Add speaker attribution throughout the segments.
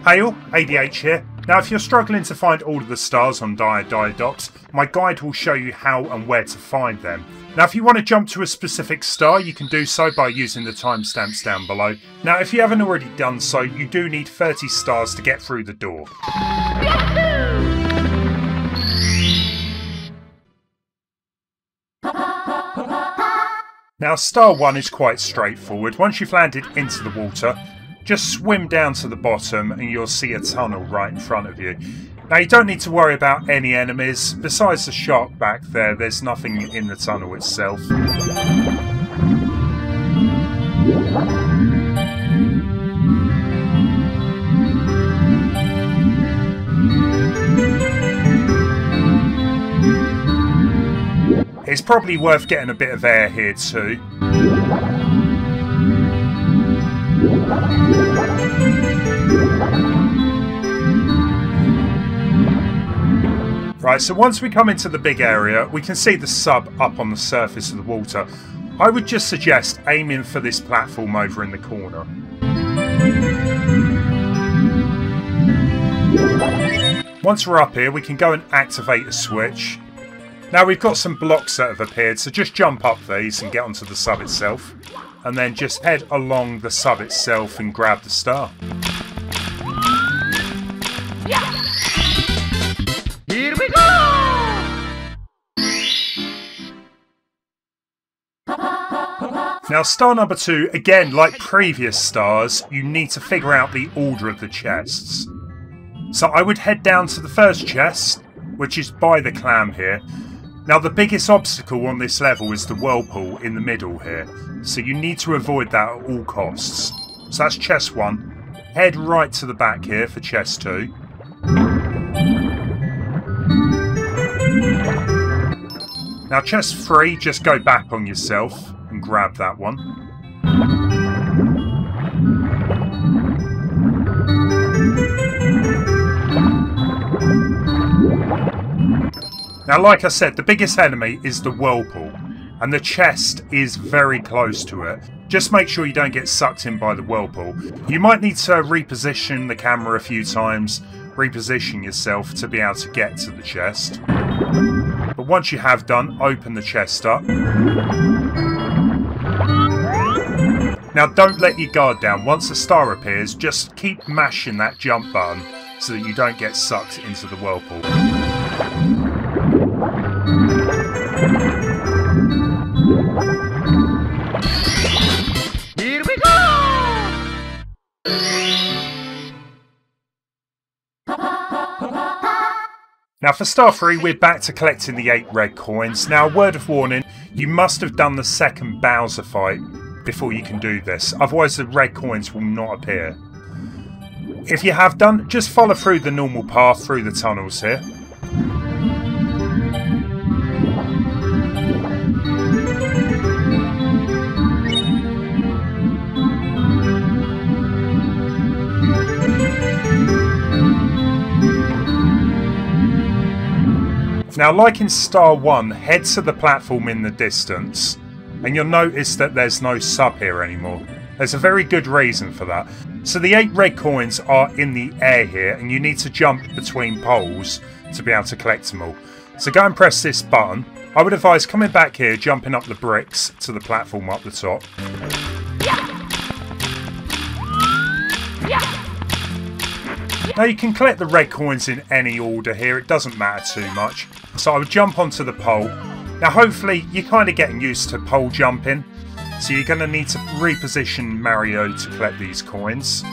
Speaker 1: Hey all, ADH here. Now if you're struggling to find all of the stars on Diadocs, my guide will show you how and where to find them. Now if you want to jump to a specific star, you can do so by using the timestamps down below. Now if you haven't already done so, you do need 30 stars to get through the door. Now star 1 is quite straightforward. Once you've landed into the water, just swim down to the bottom and you'll see a tunnel right in front of you. Now you don't need to worry about any enemies. Besides the shark back there, there's nothing in the tunnel itself. It's probably worth getting a bit of air here too. Right, so once we come into the big area, we can see the sub up on the surface of the water. I would just suggest aiming for this platform over in the corner. Once we're up here, we can go and activate a switch. Now we've got some blocks that have appeared, so just jump up these and get onto the sub itself. And then just head along the sub itself and grab the star.
Speaker 2: Here we go!
Speaker 1: Now star number 2, again like previous stars, you need to figure out the order of the chests. So I would head down to the first chest, which is by the clam here. Now the biggest obstacle on this level is the whirlpool in the middle here, so you need to avoid that at all costs. So that's chest 1. Head right to the back here for chest 2. Now chest 3, just go back on yourself and grab that one. Now like I said, the biggest enemy is the whirlpool, and the chest is very close to it. Just make sure you don't get sucked in by the whirlpool. You might need to reposition the camera a few times, reposition yourself to be able to get to the chest. But once you have done, open the chest up. Now don't let your guard down. Once a star appears, just keep mashing that jump button so that you don't get sucked into the whirlpool.
Speaker 2: Here we go!
Speaker 1: Now for star 3, we're back to collecting the 8 red coins. Now a word of warning, you must have done the second Bowser fight before you can do this, otherwise the red coins will not appear. If you have done, just follow through the normal path through the tunnels here. Now like in star 1, head to the platform in the distance and you'll notice that there's no sub here anymore. There's a very good reason for that. So the 8 red coins are in the air here and you need to jump between poles to be able to collect them all. So go and press this button. I would advise coming back here, jumping up the bricks to the platform up the top. Now you can collect the red coins in any order here, it doesn't matter too much. So I would jump onto the pole. Now hopefully you're kind of getting used to pole jumping, so you're going to need to reposition Mario to collect these coins.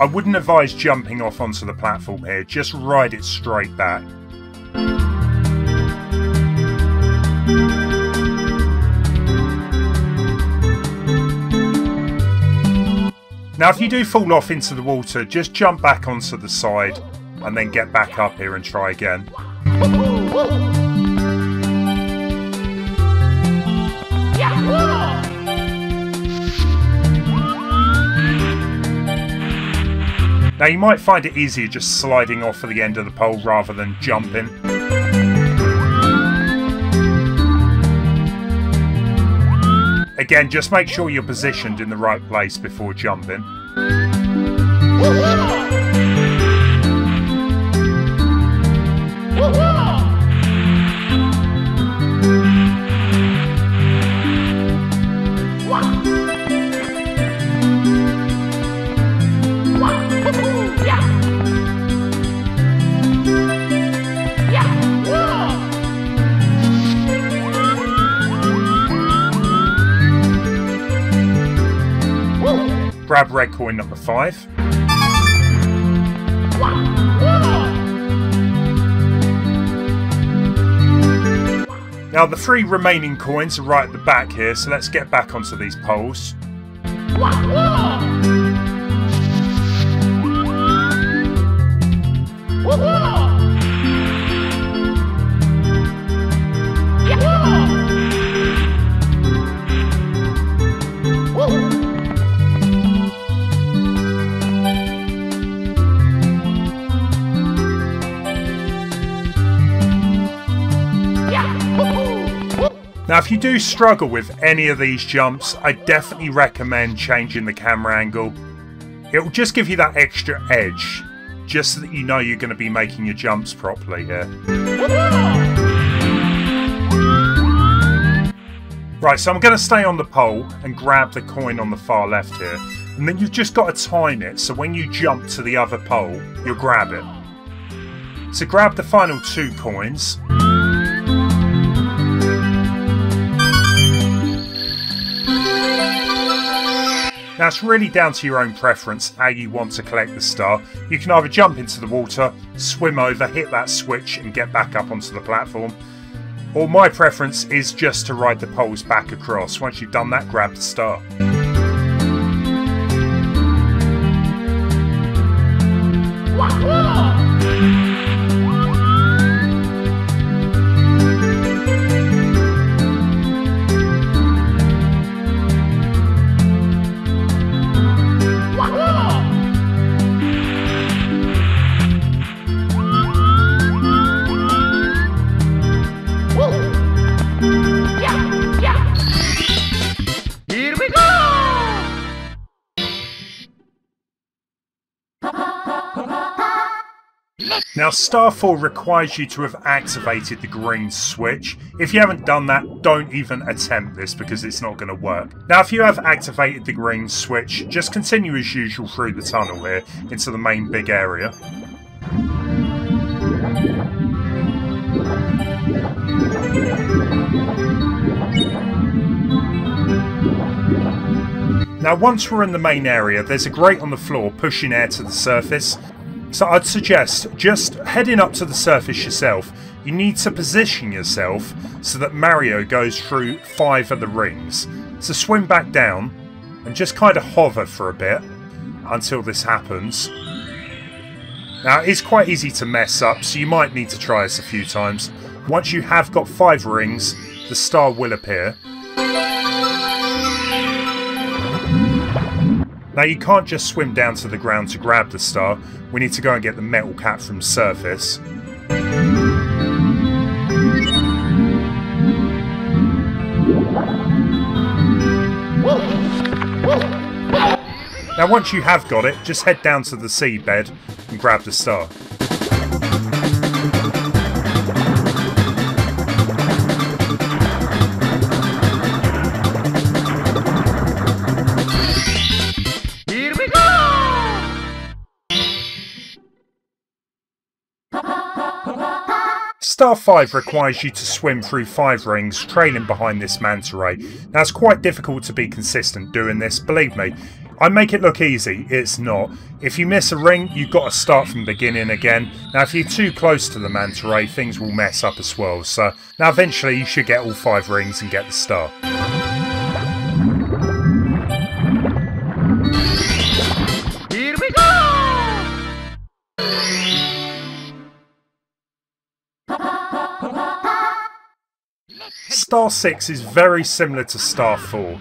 Speaker 1: I wouldn't advise jumping off onto the platform here, just ride it straight back. Now if you do fall off into the water, just jump back onto the side and then get back up here and try again. Now you might find it easier just sliding off at the end of the pole rather than jumping. Again, just make sure you're positioned in the right place before jumping.
Speaker 2: Woo-hoo!
Speaker 1: grab red coin number 5. Now the 3 remaining coins are right at the back here, so let's get back onto these poles. Now if you do struggle with any of these jumps, I definitely recommend changing the camera angle. It will just give you that extra edge, just so that you know you're going to be making your jumps properly here. Right, so I'm going to stay on the pole and grab the coin on the far left here. And then you've just got to time it, so when you jump to the other pole, you'll grab it. So grab the final 2 coins. Now it's really down to your own preference how you want to collect the star. You can either jump into the water, swim over, hit that switch and get back up onto the platform. Or my preference is just to ride the poles back across. Once you've done that, grab the star. Now star 4 requires you to have activated the green switch. If you haven't done that, don't even attempt this because it's not going to work. Now if you have activated the green switch, just continue as usual through the tunnel here into the main big area. Now once we're in the main area, there's a grate on the floor pushing air to the surface. So I'd suggest just heading up to the surface yourself. You need to position yourself so that Mario goes through 5 of the rings. So swim back down and just kind of hover for a bit until this happens. Now it's quite easy to mess up, so you might need to try this a few times. Once you have got 5 rings, the star will appear. Now you can't just swim down to the ground to grab the star, we need to go and get the metal cap from surface. Now once you have got it, just head down to the seabed and grab the star. Star 5 requires you to swim through 5 rings, trailing behind this manta ray. Now it's quite difficult to be consistent doing this, believe me. I make it look easy, it's not. If you miss a ring, you've got to start from the beginning again. Now if you're too close to the manta ray, things will mess up as well. So now eventually you should get all 5 rings and get the star. Star 6 is very similar to Star 4.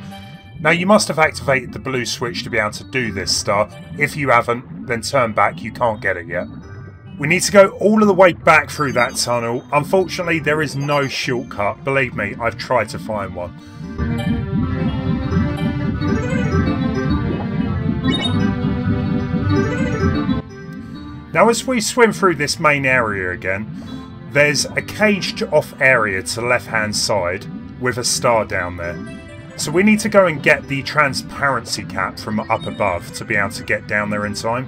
Speaker 1: Now you must have activated the blue switch to be able to do this star. If you haven't, then turn back, you can't get it yet. We need to go all of the way back through that tunnel. Unfortunately, there is no shortcut. Believe me, I've tried to find one. Now as we swim through this main area again, there's a caged off area to the left hand side with a star down there. So we need to go and get the transparency cap from up above to be able to get down there in time.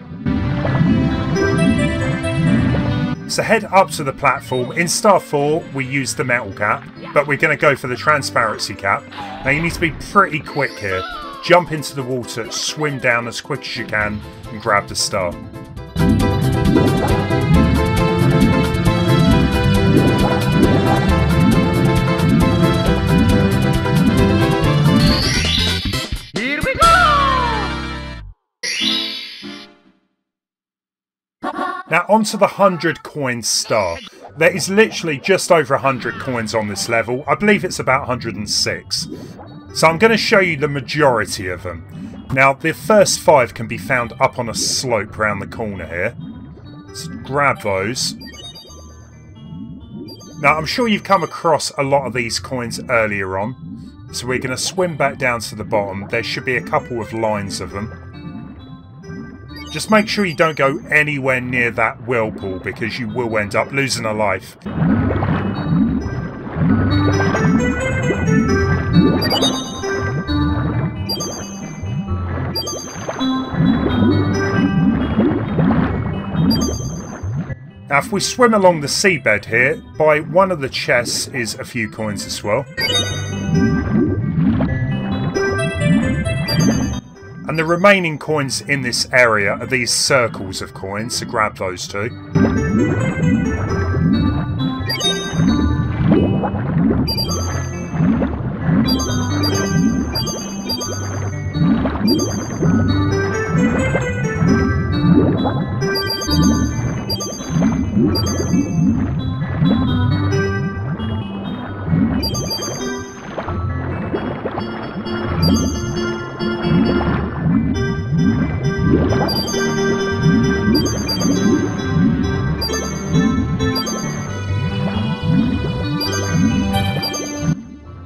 Speaker 1: So head up to the platform. In Star 4 we use the metal cap, but we're going to go for the transparency cap. Now you need to be pretty quick here. jump into the water, swim down as quick as you can and grab the star.
Speaker 2: Here we go!
Speaker 1: Now onto the 100 coins star. There is literally just over 100 coins on this level. I believe it's about 106. So I'm going to show you the majority of them. Now the first 5 can be found up on a slope around the corner here. So grab those. Now I'm sure you've come across a lot of these coins earlier on. So we're going to swim back down to the bottom. There should be a couple of lines of them. Just make sure you don't go anywhere near that whirlpool because you will end up losing a life. Now if we swim along the seabed here, by one of the chests is a few coins as well. And the remaining coins in this area are these circles of coins, so grab those too.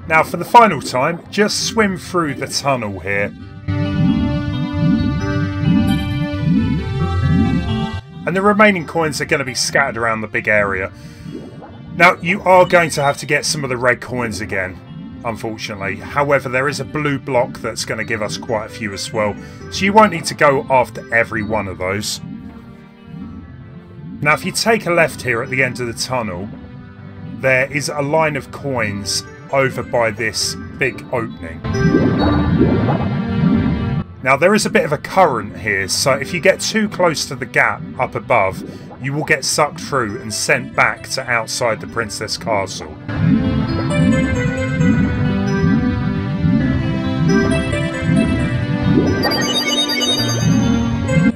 Speaker 1: Now for the final time, just swim through the tunnel here. And the remaining coins are going to be scattered around the big area. Now you are going to have to get some of the red coins again, unfortunately. However, there is a blue block that's going to give us quite a few as well. So you won't need to go after every one of those. Now if you take a left here at the end of the tunnel, there is a line of coins over by this big opening. Now there is a bit of a current here, so if you get too close to the gap up above, you will get sucked through and sent back to outside the Princess Castle.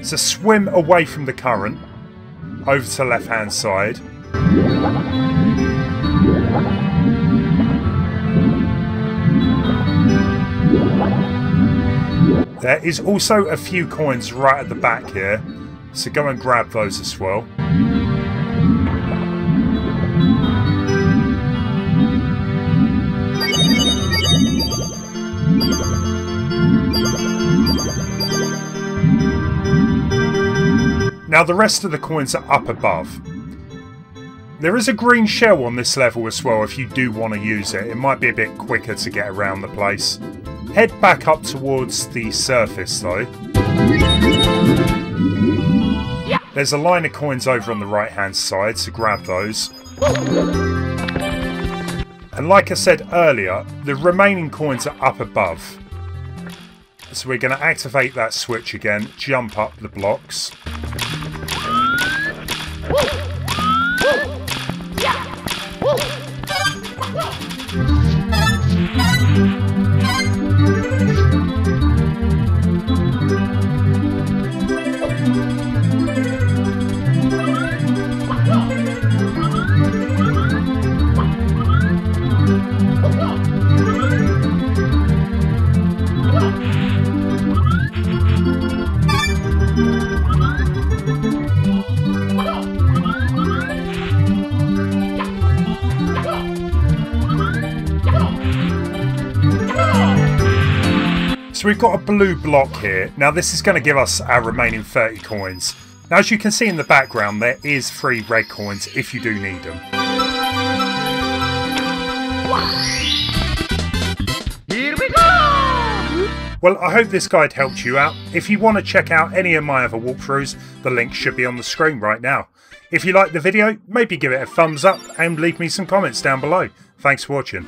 Speaker 1: So swim away from the current, over to the left hand side. There is also a few coins right at the back here, so go and grab those as well. Now the rest of the coins are up above. There is a green shell on this level as well if you do want to use it. It might be a bit quicker to get around the place. Head back up towards the surface though. There's a line of coins over on the right hand side, so grab those. And like I said earlier, the remaining coins are up above. So we're going to activate that switch again, jump up the blocks. So we've got a blue block here. Now this is going to give us our remaining 30 coins. Now as you can see in the background, there is 3 red coins if you do need them.
Speaker 2: Here we go!
Speaker 1: Well, I hope this guide helped you out. If you want to check out any of my other walkthroughs, the link should be on the screen right now. If you liked the video, maybe give it a thumbs up and leave me some comments down below. Thanks for watching.